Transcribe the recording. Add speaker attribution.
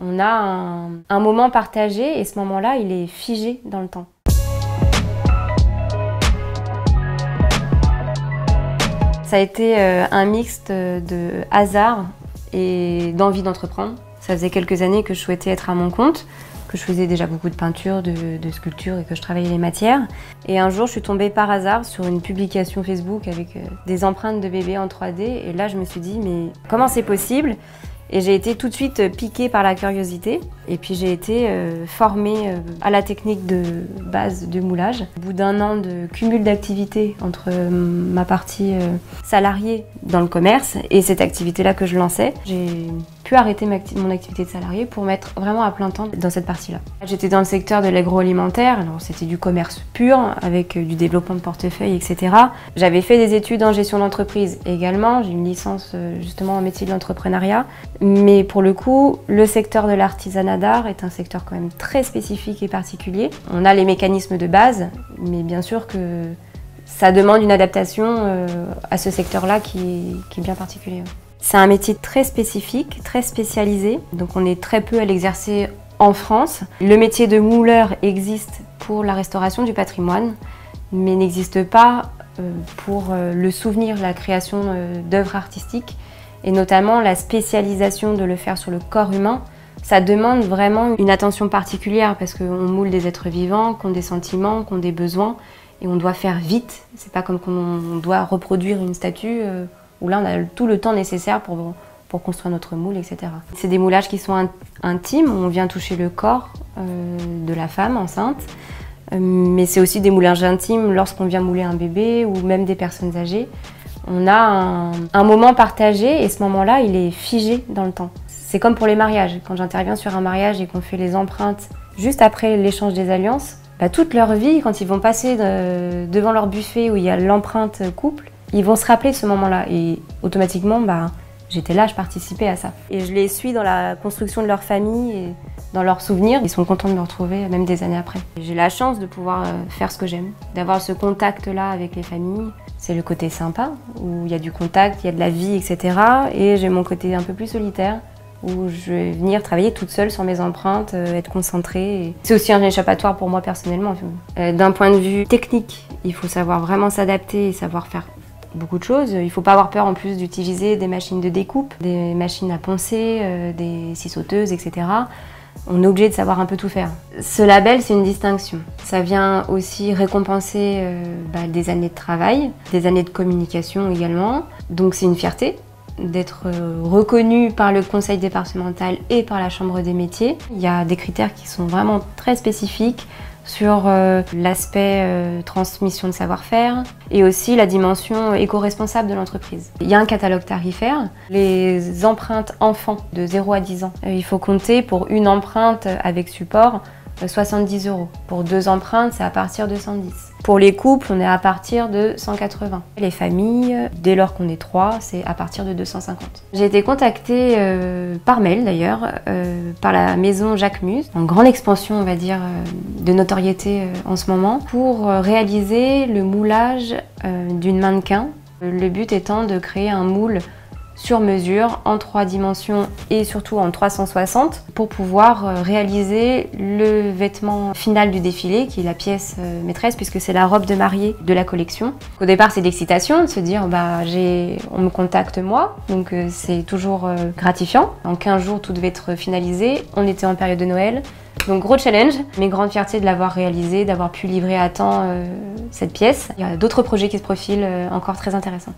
Speaker 1: On a un moment partagé et ce moment-là, il est figé dans le temps. Ça a été un mixte de hasard et d'envie d'entreprendre. Ça faisait quelques années que je souhaitais être à mon compte, que je faisais déjà beaucoup de peinture, de sculpture et que je travaillais les matières. Et un jour, je suis tombée par hasard sur une publication Facebook avec des empreintes de bébés en 3D. Et là, je me suis dit, mais comment c'est possible ? Et j'ai été tout de suite piquée par la curiosité. Et puis j'ai été formée à la technique de base de moulage. Au bout d'un an de cumul d'activités entre ma partie salariée dans le commerce et cette activité-là que je lançais, j'ai pu arrêter mon activité de salarié pour mettre vraiment à plein temps dans cette partie-là. J'étais dans le secteur de l'agroalimentaire, alors c'était du commerce pur avec du développement de portefeuille, etc. J'avais fait des études en gestion d'entreprise également, j'ai une licence justement en métier de l'entrepreneuriat. Mais pour le coup, le secteur de l'artisanat d'art est un secteur quand même très spécifique et particulier. On a les mécanismes de base, mais bien sûr que ça demande une adaptation à ce secteur-là qui est bien particulier. C'est un métier très spécifique, très spécialisé, donc on est très peu à l'exercer en France. Le métier de mouleur existe pour la restauration du patrimoine, mais n'existe pas pour le souvenir, la création d'œuvres artistiques, et notamment la spécialisation de le faire sur le corps humain. Ça demande vraiment une attention particulière parce qu'on moule des êtres vivants, qui ont des sentiments, qui ont des besoins, et on doit faire vite. C'est pas comme qu'on doit reproduire une statue où là on a tout le temps nécessaire pour construire notre moule, etc. C'est des moulages qui sont intimes, où on vient toucher le corps de la femme enceinte, mais c'est aussi des moulages intimes lorsqu'on vient mouler un bébé ou même des personnes âgées. On a un moment partagé et ce moment-là, il est figé dans le temps. C'est comme pour les mariages. Quand j'interviens sur un mariage et qu'on fait les empreintes juste après l'échange des alliances, toute leur vie, quand ils vont passer devant leur buffet où il y a l'empreinte couple, ils vont se rappeler de ce moment-là. Et automatiquement, j'étais là, je participais à ça. Et je les suis dans la construction de leur famille et dans leurs souvenirs. Ils sont contents de me retrouver, même des années après. J'ai la chance de pouvoir faire ce que j'aime, d'avoir ce contact-là avec les familles. C'est le côté sympa, où il y a du contact, il y a de la vie, etc. Et j'ai mon côté un peu plus solitaire, où je vais venir travailler toute seule sur mes empreintes, être concentrée. C'est aussi un échappatoire pour moi personnellement. D'un point de vue technique, il faut savoir vraiment s'adapter et savoir faire beaucoup de choses. Il ne faut pas avoir peur en plus d'utiliser des machines de découpe, des machines à poncer, des scie sauteuses, etc. On est obligé de savoir un peu tout faire. Ce label, c'est une distinction. Ça vient aussi récompenser des années de travail, des années de communication également. Donc c'est une fierté d'être reconnu par le conseil départemental et par la chambre des métiers. Il y a des critères qui sont vraiment très spécifiques sur l'aspect transmission de savoir-faire et aussi la dimension éco-responsable de l'entreprise. Il y a un catalogue tarifaire. Les empreintes enfants de 0 à 10 ans, il faut compter pour une empreinte avec support 70 €. Pour 2 empreintes, c'est à partir de 110. Pour les couples, on est à partir de 180. Les familles, dès lors qu'on est 3, c'est à partir de 250. J'ai été contactée par mail d'ailleurs, par la maison Jacques Mus, en grande expansion on va dire de notoriété en ce moment, pour réaliser le moulage d'une mannequin. Le but étant de créer un moule sur mesure, en 3 dimensions et surtout en 360 pour pouvoir réaliser le vêtement final du défilé qui est la pièce maîtresse puisque c'est la robe de mariée de la collection. Au départ c'est l'excitation de se dire on me contacte moi, donc c'est toujours gratifiant. En 15 jours tout devait être finalisé, on était en période de Noël. Donc gros challenge, mais grande fierté de l'avoir réalisé, d'avoir pu livrer à temps cette pièce. Il y a d'autres projets qui se profilent encore très intéressants.